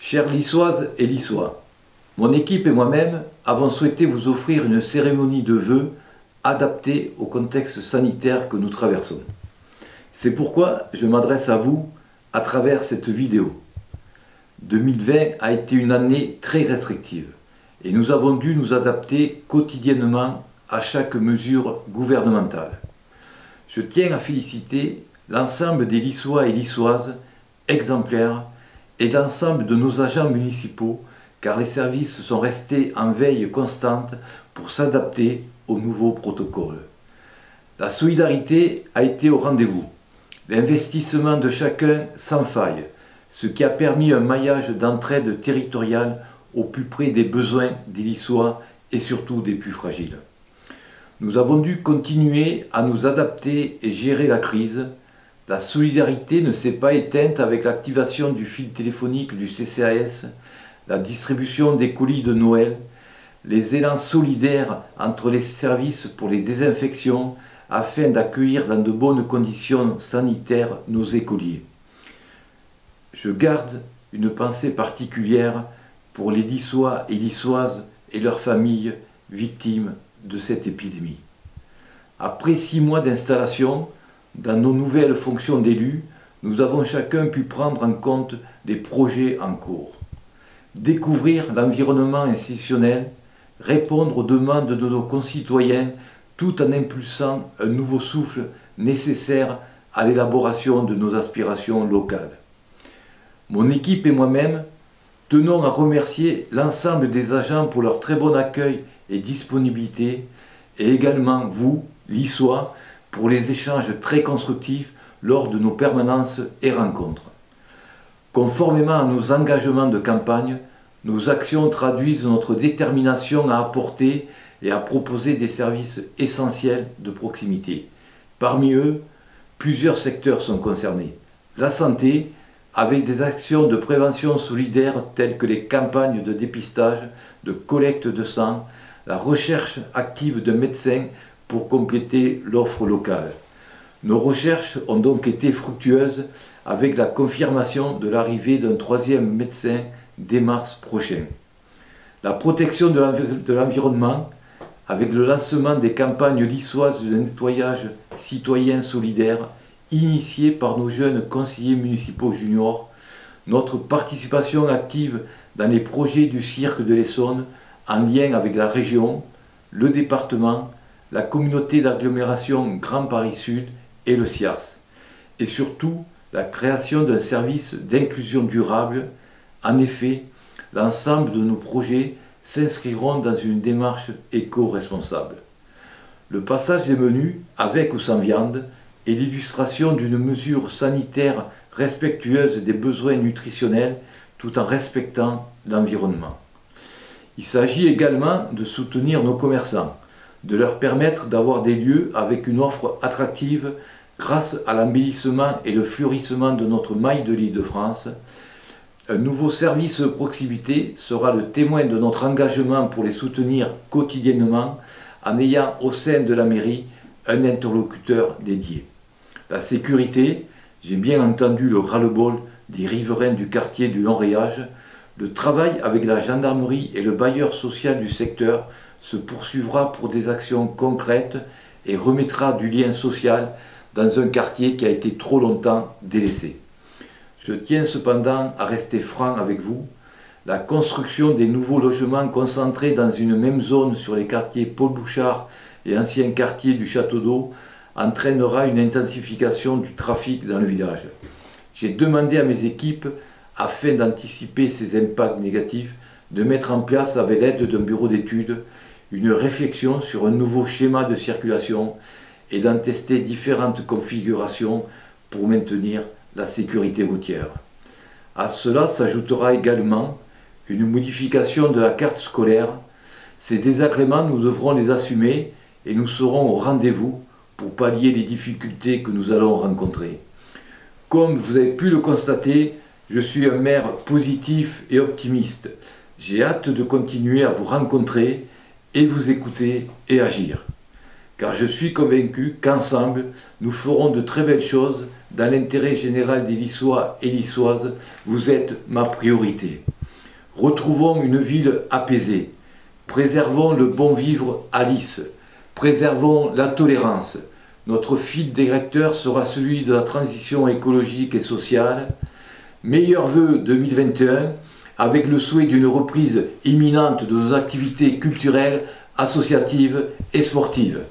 Chères Lissoises et Lissois, mon équipe et moi-même avons souhaité vous offrir une cérémonie de vœux adaptée au contexte sanitaire que nous traversons. C'est pourquoi je m'adresse à vous à travers cette vidéo. 2020 a été une année très restrictive et nous avons dû nous adapter quotidiennement à chaque mesure gouvernementale. Je tiens à féliciter l'ensemble des Lissois et Lissoises exemplaires et l'ensemble de nos agents municipaux car les services sont restés en veille constante pour s'adapter aux nouveaux protocoles. La solidarité a été au rendez-vous, l'investissement de chacun sans faille, ce qui a permis un maillage d'entraide territoriale au plus près des besoins des Lissois et surtout des plus fragiles. Nous avons dû continuer à nous adapter et gérer la crise. La solidarité ne s'est pas éteinte avec l'activation du fil téléphonique du CCAS, la distribution des colis de Noël, les élans solidaires entre les services pour les désinfections afin d'accueillir dans de bonnes conditions sanitaires nos écoliers. Je garde une pensée particulière pour les Lissois et Lissoises et leurs familles victimes de cette épidémie. Après 6 mois d'installation, dans nos nouvelles fonctions d'élus, nous avons chacun pu prendre en compte les projets en cours. Découvrir l'environnement institutionnel, répondre aux demandes de nos concitoyens tout en impulsant un nouveau souffle nécessaire à l'élaboration de nos aspirations locales. Mon équipe et moi-même tenons à remercier l'ensemble des agents pour leur très bon accueil et disponibilité et également vous, Lissois, pour les échanges très constructifs lors de nos permanences et rencontres. Conformément à nos engagements de campagne, nos actions traduisent notre détermination à apporter et à proposer des services essentiels de proximité. Parmi eux, plusieurs secteurs sont concernés. La santé, avec des actions de prévention solidaire telles que les campagnes de dépistage, de collecte de sang, la recherche active de médecins pour compléter l'offre locale. Nos recherches ont donc été fructueuses avec la confirmation de l'arrivée d'un 3e médecin dès mars prochain. La protection de l'environnement, avec le lancement des campagnes lissoises de nettoyage citoyen solidaire, initiées par nos jeunes conseillers municipaux juniors, notre participation active dans les projets du cirque de l'Essonne, en lien avec la région, le département, la communauté d'agglomération Grand Paris Sud et le CIARS, et surtout la création d'un service d'inclusion durable. En effet, l'ensemble de nos projets s'inscriront dans une démarche éco-responsable. Le passage des menus, avec ou sans viande, est l'illustration d'une mesure sanitaire respectueuse des besoins nutritionnels tout en respectant l'environnement. Il s'agit également de soutenir nos commerçants, de leur permettre d'avoir des lieux avec une offre attractive grâce à l'embellissement et le fleurissement de notre maille de l'Île-de-France. Un nouveau service de proximité sera le témoin de notre engagement pour les soutenir quotidiennement en ayant au sein de la mairie un interlocuteur dédié. La sécurité, j'ai bien entendu le ras-le-bol des riverains du quartier du Long-Réage. Le travail avec la gendarmerie et le bailleur social du secteur se poursuivra pour des actions concrètes et remettra du lien social dans un quartier qui a été trop longtemps délaissé. Je tiens cependant à rester franc avec vous. La construction des nouveaux logements concentrés dans une même zone sur les quartiers Paul Bouchard et anciens quartiers du Château d'Eau entraînera une intensification du trafic dans le village. J'ai demandé à mes équipes, afin d'anticiper ces impacts négatifs, de mettre en place, avec l'aide d'un bureau d'études, une réflexion sur un nouveau schéma de circulation et d'en tester différentes configurations pour maintenir la sécurité routière. À cela s'ajoutera également une modification de la carte scolaire. Ces désagréments, nous devrons les assumer et nous serons au rendez-vous pour pallier les difficultés que nous allons rencontrer. Comme vous avez pu le constater, je suis un maire positif et optimiste. J'ai hâte de continuer à vous rencontrer et vous écouter et agir. Car je suis convaincu qu'ensemble, nous ferons de très belles choses dans l'intérêt général des Lissois et Lissoises. Vous êtes ma priorité. Retrouvons une ville apaisée. Préservons le bon vivre à Lys. Préservons la tolérance. Notre fil directeur sera celui de la transition écologique et sociale. Meilleurs vœux 2021, avec le souhait d'une reprise imminente de nos activités culturelles, associatives et sportives.